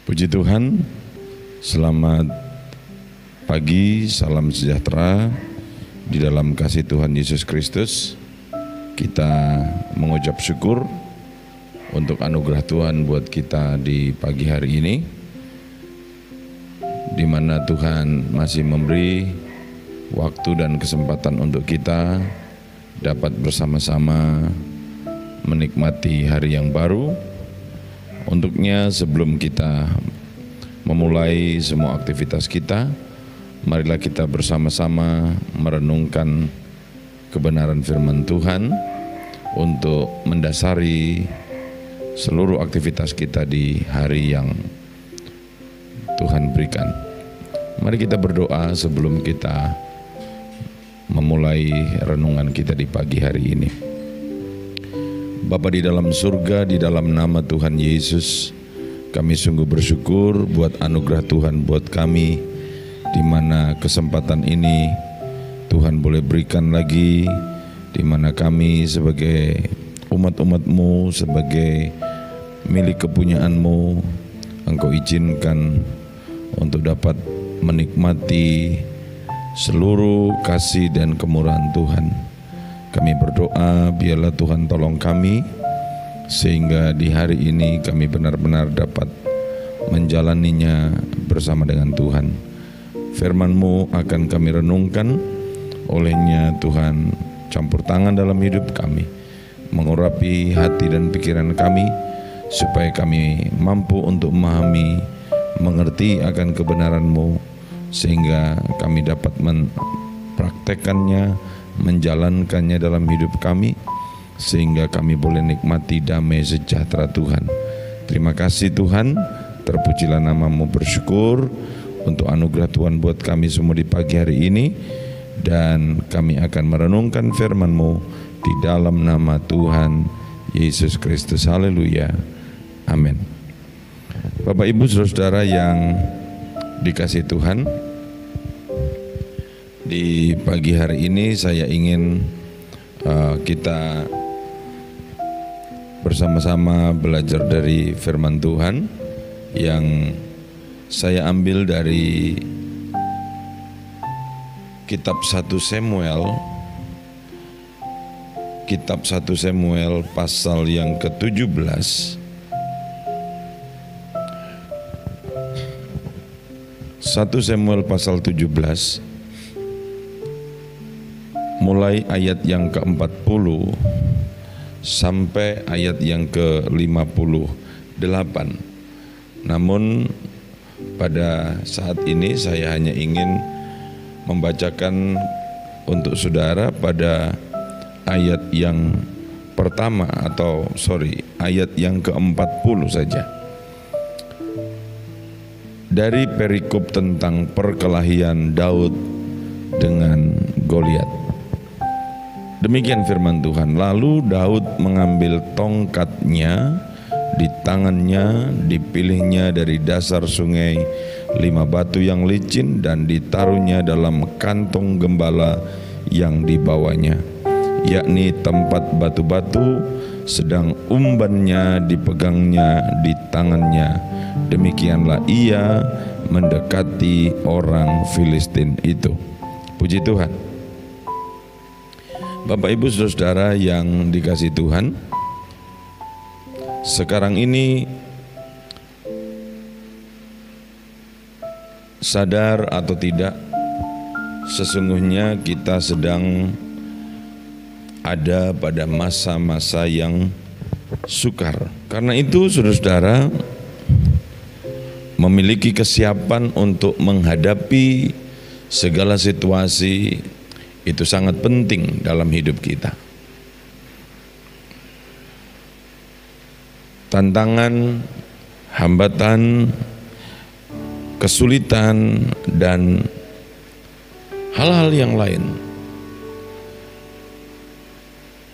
Puji Tuhan, selamat pagi, salam sejahtera di dalam kasih Tuhan Yesus Kristus. Kita mengucap syukur untuk anugerah Tuhan buat kita di pagi hari ini, di mana Tuhan masih memberi waktu dan kesempatan untuk kita dapat bersama-sama menikmati hari yang baru. Untuknya, sebelum kita memulai semua aktivitas kita, marilah kita bersama-sama merenungkan kebenaran firman Tuhan untuk mendasari seluruh aktivitas kita di hari yang Tuhan berikan. Mari kita berdoa sebelum kita memulai renungan kita di pagi hari ini. Bapa di dalam surga, di dalam nama Tuhan Yesus, kami sungguh bersyukur buat anugerah Tuhan buat kami, di mana kesempatan ini Tuhan boleh berikan lagi, di mana kami sebagai umat-umat-Mu, sebagai milik kepunyaan-Mu, Engkau izinkan untuk dapat menikmati seluruh kasih dan kemurahan Tuhan. Kami berdoa, biarlah Tuhan tolong kami, sehingga di hari ini kami benar-benar dapat menjalaninya bersama dengan Tuhan. Firman-Mu akan kami renungkan, olehnya Tuhan campur tangan dalam hidup kami, mengurapi hati dan pikiran kami, supaya kami mampu untuk memahami, mengerti akan kebenaran-Mu, sehingga kami dapat mempraktekannya, menjalankannya dalam hidup kami, sehingga kami boleh nikmati damai sejahtera Tuhan. Terima kasih Tuhan, terpujilah nama-Mu, bersyukur untuk anugerah Tuhan buat kami semua di pagi hari ini, dan kami akan merenungkan firman-Mu di dalam nama Tuhan Yesus Kristus. Haleluya, amin. Bapak Ibu Saudara yang dikasihi Tuhan, di pagi hari ini saya ingin kita bersama-sama belajar dari firman Tuhan yang saya ambil dari kitab 1 Samuel, pasal yang ke-17. 1 Samuel pasal 17, mulai ayat yang ke-40 sampai ayat yang ke-58. Namun pada saat ini saya hanya ingin membacakan untuk saudara pada ayat yang pertama, ayat yang ke-40 saja. Dari perikop tentang perkelahian Daud dengan Goliat. Demikian firman Tuhan. Lalu Daud mengambil tongkatnya, di tangannya dipilihnya dari dasar sungai 5 batu yang licin, dan ditaruhnya dalam kantong gembala yang dibawanya, yakni tempat batu-batu, sedang umbannya dipegangnya di tangannya. Demikianlah ia mendekati orang Filistin itu. Puji Tuhan. Bapak Ibu Saudara yang dikasihi Tuhan, sekarang ini sadar atau tidak, sesungguhnya kita sedang ada pada masa-masa yang sukar. Karena itu saudara-saudara memiliki kesiapan untuk menghadapi segala situasi. Itu sangat penting dalam hidup kita. Tantangan, hambatan, kesulitan, dan hal-hal yang lain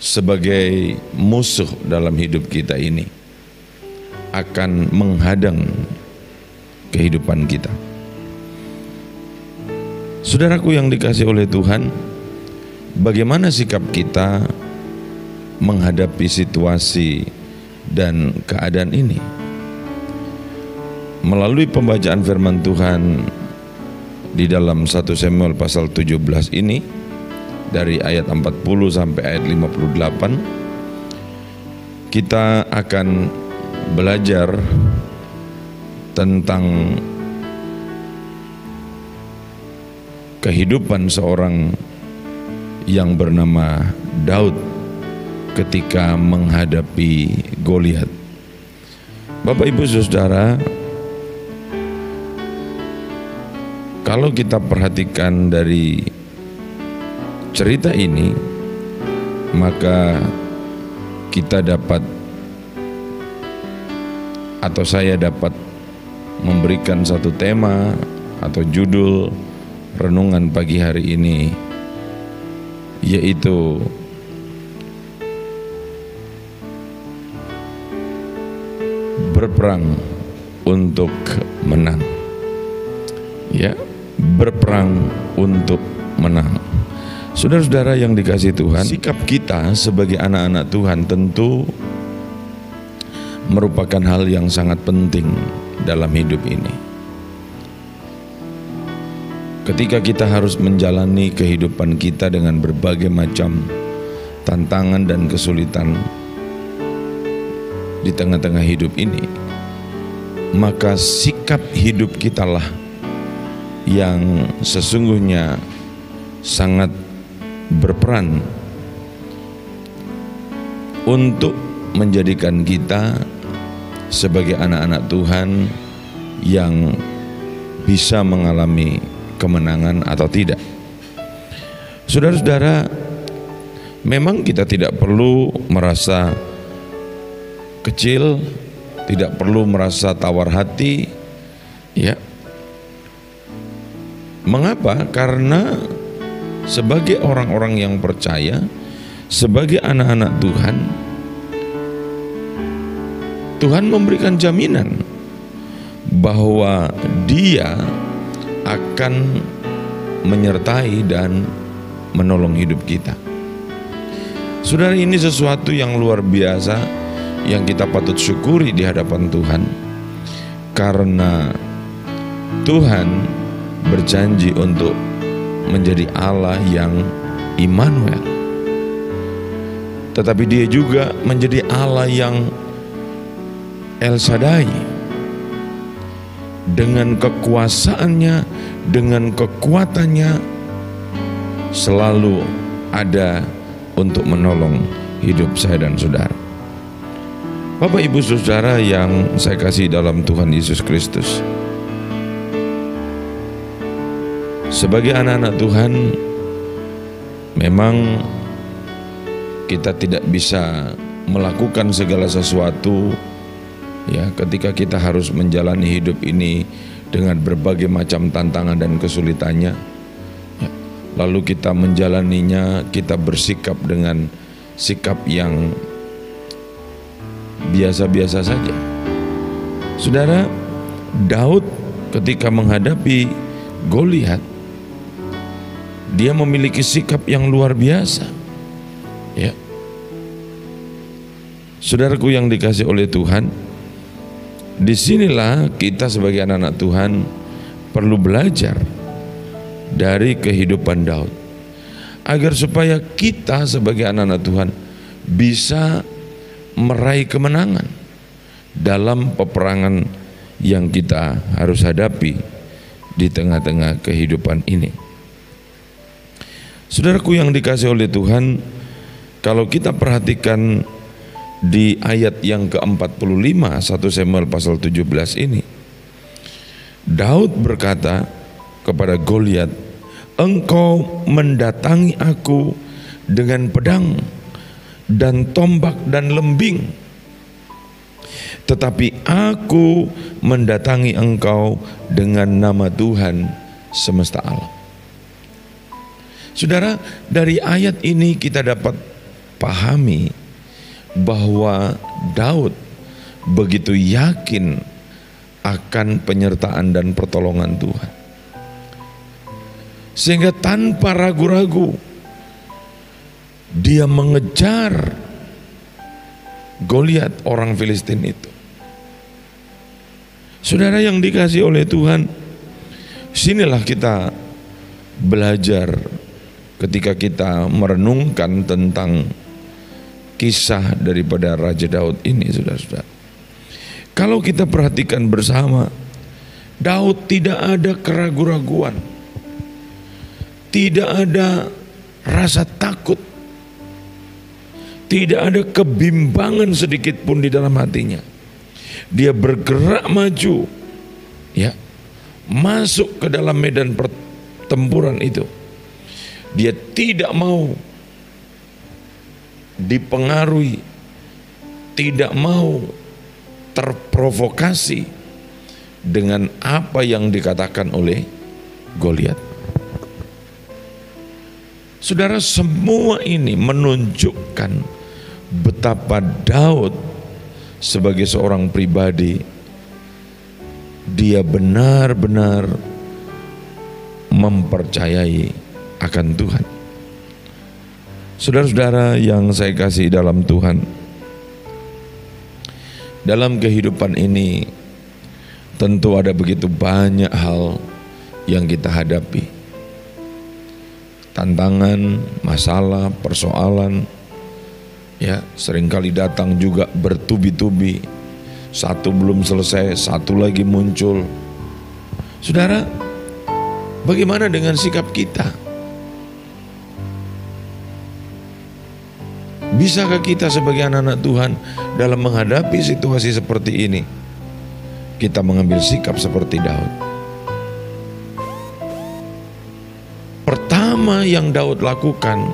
sebagai musuh dalam hidup kita ini akan menghadang kehidupan kita. Saudaraku yang dikasihi oleh Tuhan, bagaimana sikap kita menghadapi situasi dan keadaan ini? melalui pembacaan firman Tuhan di dalam 1 Samuel pasal 17 ini dari ayat 40 sampai ayat 58, kita akan belajar tentang kehidupan seorang yang bernama Daud ketika menghadapi Goliat. Bapak Ibu Saudara, kalau kita perhatikan dari cerita ini, maka kita dapat, atau saya dapat memberikan satu tema atau judul renungan pagi hari ini, yaitu berperang untuk menang. Ya, berperang untuk menang. Saudara-saudara yang dikasihi Tuhan, sikap kita sebagai anak-anak Tuhan tentu merupakan hal yang sangat penting dalam hidup ini. Ketika kita harus menjalani kehidupan kita dengan berbagai macam tantangan dan kesulitan di tengah-tengah hidup ini, maka sikap hidup kita lah yang sesungguhnya sangat berperan untuk menjadikan kita sebagai anak-anak Tuhan yang bisa mengalami kemenangan atau tidak. Saudara-saudara, memang kita tidak perlu merasa kecil, tidak perlu merasa tawar hati, ya. Mengapa? Karena sebagai orang-orang yang percaya, sebagai anak-anak Tuhan, Tuhan memberikan jaminan bahwa Dia akan menyertai dan menolong hidup kita. Saudara, ini sesuatu yang luar biasa yang kita patut syukuri di hadapan Tuhan, karena Tuhan berjanji untuk menjadi Allah yang Immanuel, tetapi Dia juga menjadi Allah yang El Shaddai, dengan kekuasaannya, dengan kekuatannya selalu ada untuk menolong hidup saya dan saudara. Bapak Ibu Saudara yang saya kasih dalam Tuhan Yesus Kristus, sebagai anak-anak Tuhan, memang kita tidak bisa melakukan segala sesuatu, ya, ketika kita harus menjalani hidup ini dengan berbagai macam tantangan dan kesulitannya, ya, lalu kita menjalaninya, kita bersikap dengan sikap yang biasa-biasa saja. Saudara, Daud ketika menghadapi Goliat, dia memiliki sikap yang luar biasa, ya. Saudaraku yang dikasihi oleh Tuhan, disinilah kita sebagai anak-anak Tuhan perlu belajar dari kehidupan Daud, agar supaya kita sebagai anak-anak Tuhan bisa meraih kemenangan dalam peperangan yang kita harus hadapi di tengah-tengah kehidupan ini. Saudaraku yang dikasihi oleh Tuhan, kalau kita perhatikan di ayat yang ke-45 1 Samuel pasal 17 ini, Daud berkata kepada Goliat, "Engkau mendatangi aku dengan pedang dan tombak dan lembing, tetapi aku mendatangi engkau dengan nama Tuhan semesta alam." Saudara, dari ayat ini kita dapat pahami bahwa Daud begitu yakin akan penyertaan dan pertolongan Tuhan, sehingga tanpa ragu-ragu dia mengejar Goliat orang Filistin itu. Saudara yang dikasihi oleh Tuhan, sinilah kita belajar ketika kita merenungkan tentang kisah daripada Raja Daud ini, saudara-saudara. Kalau kita perhatikan bersama, Daud tidak ada keraguan-raguan, tidak ada rasa takut, tidak ada kebimbangan sedikit pun di dalam hatinya. Dia bergerak maju, ya, masuk ke dalam medan pertempuran itu. Dia tidak mau dipengaruhi, tidak mau terprovokasi dengan apa yang dikatakan oleh Goliat. Saudara, semua ini menunjukkan betapa Daud sebagai seorang pribadi, dia benar-benar mempercayai akan Tuhan. Saudara-saudara yang saya kasih dalam Tuhan, dalam kehidupan ini tentu ada begitu banyak hal yang kita hadapi. Tantangan, masalah, persoalan, ya, seringkali datang juga bertubi-tubi. Satu belum selesai, satu lagi muncul. Saudara, bagaimana dengan sikap kita? Bisakah kita sebagai anak-anak Tuhan dalam menghadapi situasi seperti ini, kita mengambil sikap seperti Daud? Pertama yang Daud lakukan,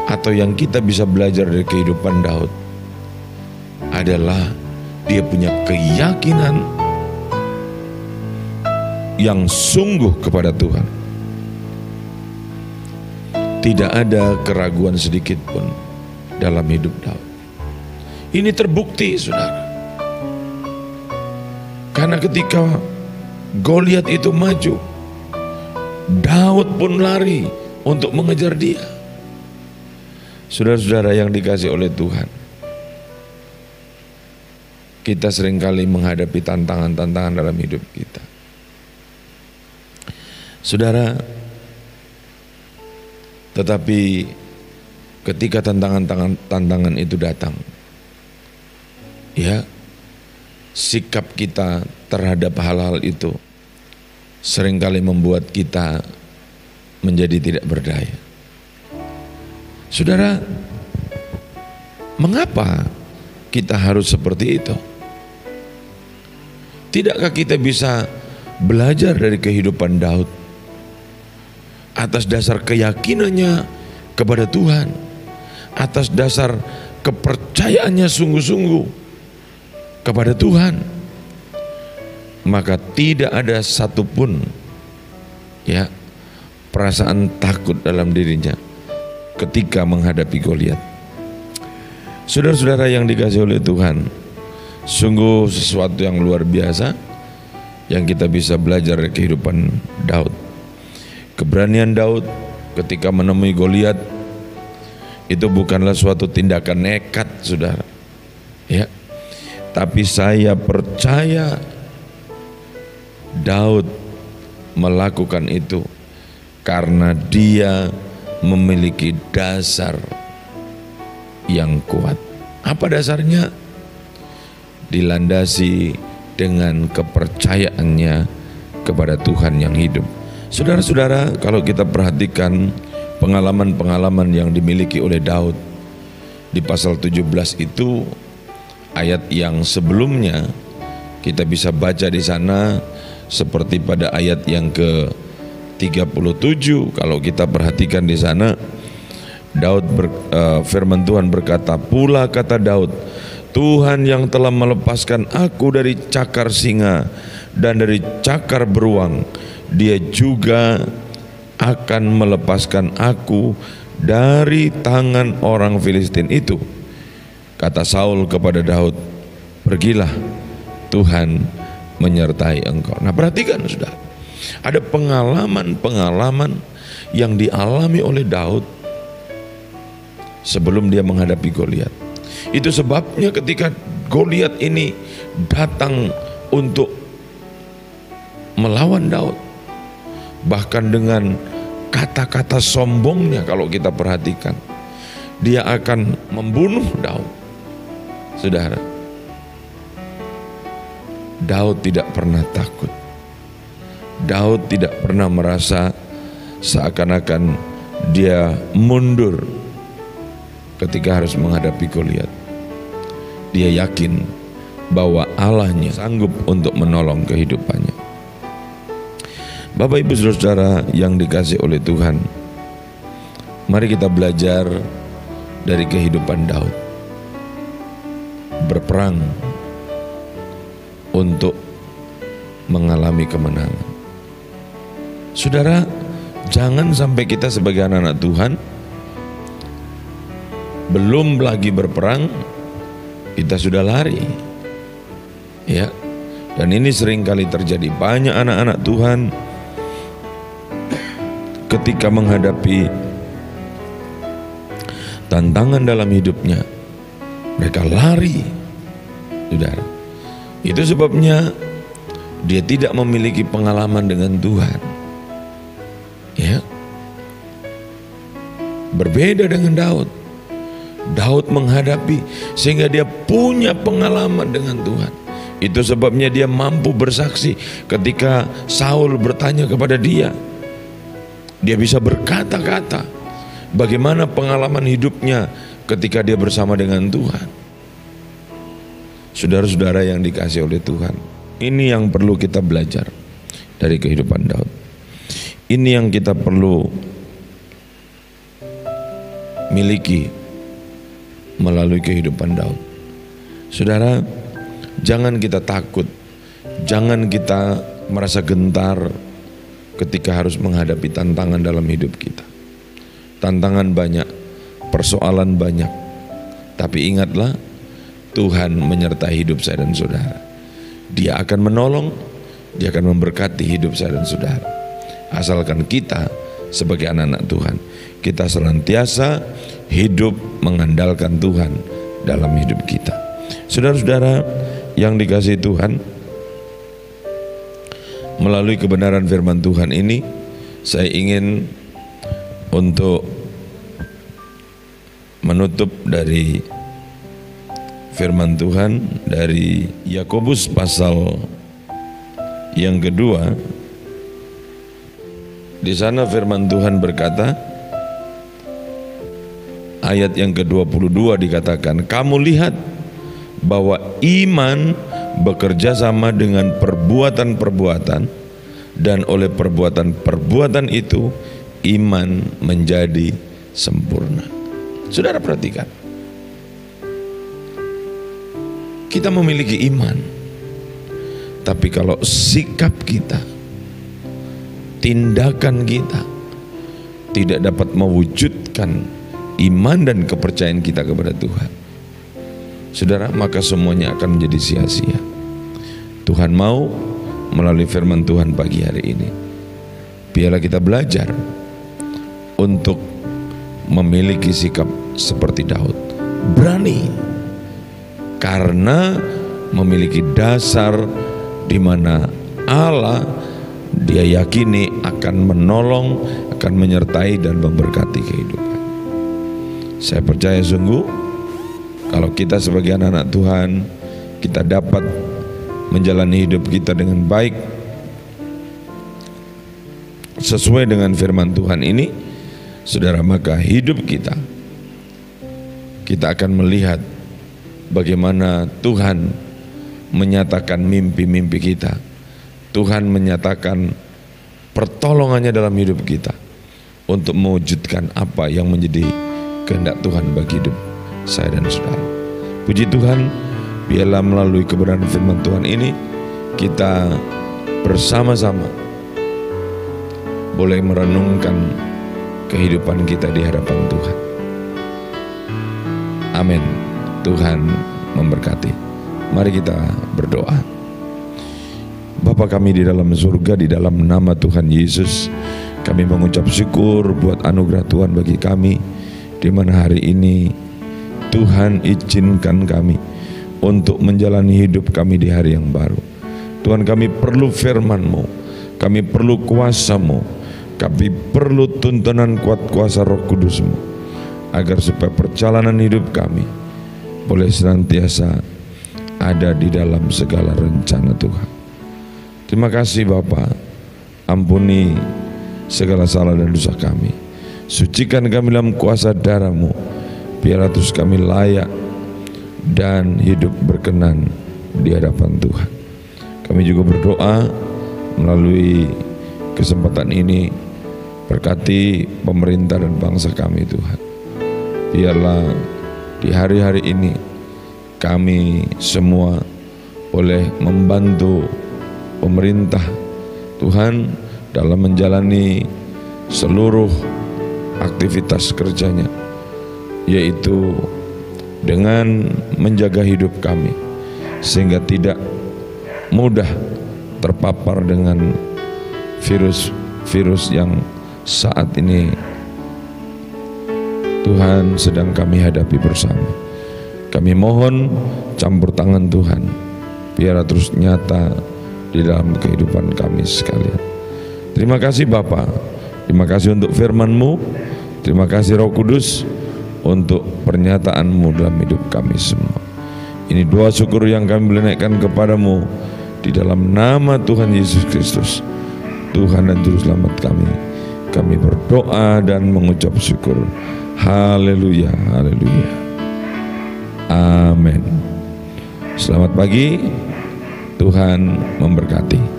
atau yang kita bisa belajar dari kehidupan Daud, adalah dia punya keyakinan yang sungguh kepada Tuhan. Tidak ada keraguan sedikit pun dalam hidup Daud. Ini terbukti, saudara, karena ketika Goliat itu maju, Daud pun lari untuk mengejar dia. Saudara-saudara yang dikasihi oleh Tuhan, kita seringkali menghadapi tantangan-tantangan dalam hidup kita. Saudara, tetapi ketika tantangan itu datang, ya, sikap kita terhadap hal-hal itu seringkali membuat kita menjadi tidak berdaya. Saudara, mengapa kita harus seperti itu? Tidakkah kita bisa belajar dari kehidupan Daud atas dasar keyakinannya kepada Tuhan, atas dasar kepercayaannya sungguh-sungguh kepada Tuhan? Maka tidak ada satupun, ya, perasaan takut dalam dirinya ketika menghadapi Goliat. Saudara-saudara yang dikasihi oleh Tuhan, sungguh sesuatu yang luar biasa yang kita bisa belajar dari kehidupan Daud. Keberanian Daud ketika menemui Goliat itu bukanlah suatu tindakan nekat, saudara, ya, tapi saya percaya Daud melakukan itu karena dia memiliki dasar yang kuat. Apa dasarnya? Dilandasi dengan kepercayaannya kepada Tuhan yang hidup. Saudara-saudara, kalau kita perhatikan pengalaman-pengalaman yang dimiliki oleh Daud di pasal 17 itu, ayat yang sebelumnya kita bisa baca di sana seperti pada ayat yang ke-37. Kalau kita perhatikan di sana, firman Tuhan berkata, "Pula kata Daud, Tuhan yang telah melepaskan aku dari cakar singa dan dari cakar beruang, Dia juga akan melepaskan aku dari tangan orang Filistin itu." Kata Saul kepada Daud, "Pergilah, Tuhan menyertai engkau." Nah, perhatikan, saudara, ada pengalaman-pengalaman yang dialami oleh Daud sebelum dia menghadapi Goliat. Itu sebabnya ketika Goliat ini datang untuk melawan Daud. Bahkan dengan kata-kata sombongnya kalau kita perhatikan, dia akan membunuh Daud. Saudara, Daud tidak pernah takut. Daud tidak pernah merasa seakan-akan dia mundur ketika harus menghadapi Goliat. Dia yakin bahwa Allahnya sanggup untuk menolong kehidupannya. Bapak Ibu Saudara yang dikasihi oleh Tuhan, mari kita belajar dari kehidupan Daud. Berperang untuk mengalami kemenangan. Saudara, jangan sampai kita sebagai anak-anak Tuhan belum lagi berperang, kita sudah lari. Ya. Dan ini sering kali terjadi. Banyak anak-anak Tuhan ketika menghadapi tantangan dalam hidupnya, mereka lari. Saudara, itu sebabnya dia tidak memiliki pengalaman dengan Tuhan. Ya, berbeda dengan Daud. Daud menghadapi sehingga dia punya pengalaman dengan Tuhan. Itu sebabnya dia mampu bersaksi ketika Saul bertanya kepada dia. Dia bisa berkata-kata bagaimana pengalaman hidupnya ketika dia bersama dengan Tuhan. Saudara-saudara yang dikasihi oleh Tuhan, ini yang perlu kita belajar dari kehidupan Daud. Ini yang kita perlu miliki melalui kehidupan Daud. Saudara, jangan kita takut, jangan kita merasa gentar ketika harus menghadapi tantangan dalam hidup kita. Tantangan banyak, persoalan banyak, tapi ingatlah, Tuhan menyertai hidup saya dan saudara. Dia akan menolong, dia akan memberkati hidup saya dan saudara. Asalkan kita sebagai anak-anak Tuhan, kita senantiasa hidup mengandalkan Tuhan dalam hidup kita. Saudara-saudara yang dikasihi Tuhan, melalui kebenaran firman Tuhan ini, saya ingin untuk menutup dari firman Tuhan dari Yakobus pasal yang kedua. Di sana firman Tuhan berkata, ayat yang ke-22 dikatakan, kamu lihat bahwa iman bekerja sama dengan perbuatan-perbuatan, dan oleh perbuatan-perbuatan itu iman menjadi sempurna. Saudara perhatikan, kita memiliki iman, tapi kalau sikap kita, tindakan kita tidak dapat mewujudkan iman dan kepercayaan kita kepada Tuhan, saudara, maka semuanya akan menjadi sia-sia. Tuhan mau melalui firman Tuhan pagi hari ini, biarlah kita belajar untuk memiliki sikap seperti Daud, berani, karena memiliki dasar di mana Allah dia yakini akan menolong, akan menyertai dan memberkati kehidupan. Saya percaya sungguh kalau kita sebagai anak-anak Tuhan, kita dapat menjalani hidup kita dengan baik sesuai dengan firman Tuhan ini, saudara, maka hidup kita akan melihat bagaimana Tuhan menyatakan mimpi-mimpi kita. Tuhan menyatakan pertolongannya dalam hidup kita untuk mewujudkan apa yang menjadi kehendak Tuhan bagi hidup saya dan saudara. Puji Tuhan, biarlah melalui kebenaran firman Tuhan ini kita bersama-sama boleh merenungkan kehidupan kita di hadapan Tuhan. Amin. Tuhan memberkati. Mari kita berdoa. Bapa kami di dalam surga, di dalam nama Tuhan Yesus, kami mengucap syukur buat anugerah Tuhan bagi kami, di mana hari ini Tuhan izinkan kami untuk menjalani hidup kami di hari yang baru. Tuhan, kami perlu firman-Mu, kami perlu kuasa-Mu, kami perlu tuntunan kuat kuasa Roh Kudus-Mu, agar supaya perjalanan hidup kami boleh senantiasa ada di dalam segala rencana Tuhan. Terima kasih Bapa, ampuni segala salah dan dosa kami, sucikan kami dalam kuasa darah-Mu, biarlah terus kami layak dan hidup berkenan di hadapan Tuhan. Kami juga berdoa melalui kesempatan ini, berkati pemerintah dan bangsa kami Tuhan. Biarlah di hari-hari ini kami semua boleh membantu pemerintah Tuhan dalam menjalani seluruh aktivitas kerjanya, yaitu dengan menjaga hidup kami sehingga tidak mudah terpapar dengan virus yang saat ini Tuhan sedang kami hadapi bersama. Kami mohon campur tangan Tuhan, biar terus nyata di dalam kehidupan kami sekalian. Terima kasih Bapa, terima kasih untuk firman-Mu, terima kasih Roh Kudus untuk pernyataan-Mu dalam hidup kami semua. Ini doa syukur yang kami boleh naikkan kepadamu di dalam nama Tuhan Yesus Kristus, Tuhan dan Juru Selamat kami. Kami berdoa dan mengucap syukur. Haleluya, haleluya. Amin. Selamat pagi, Tuhan memberkati.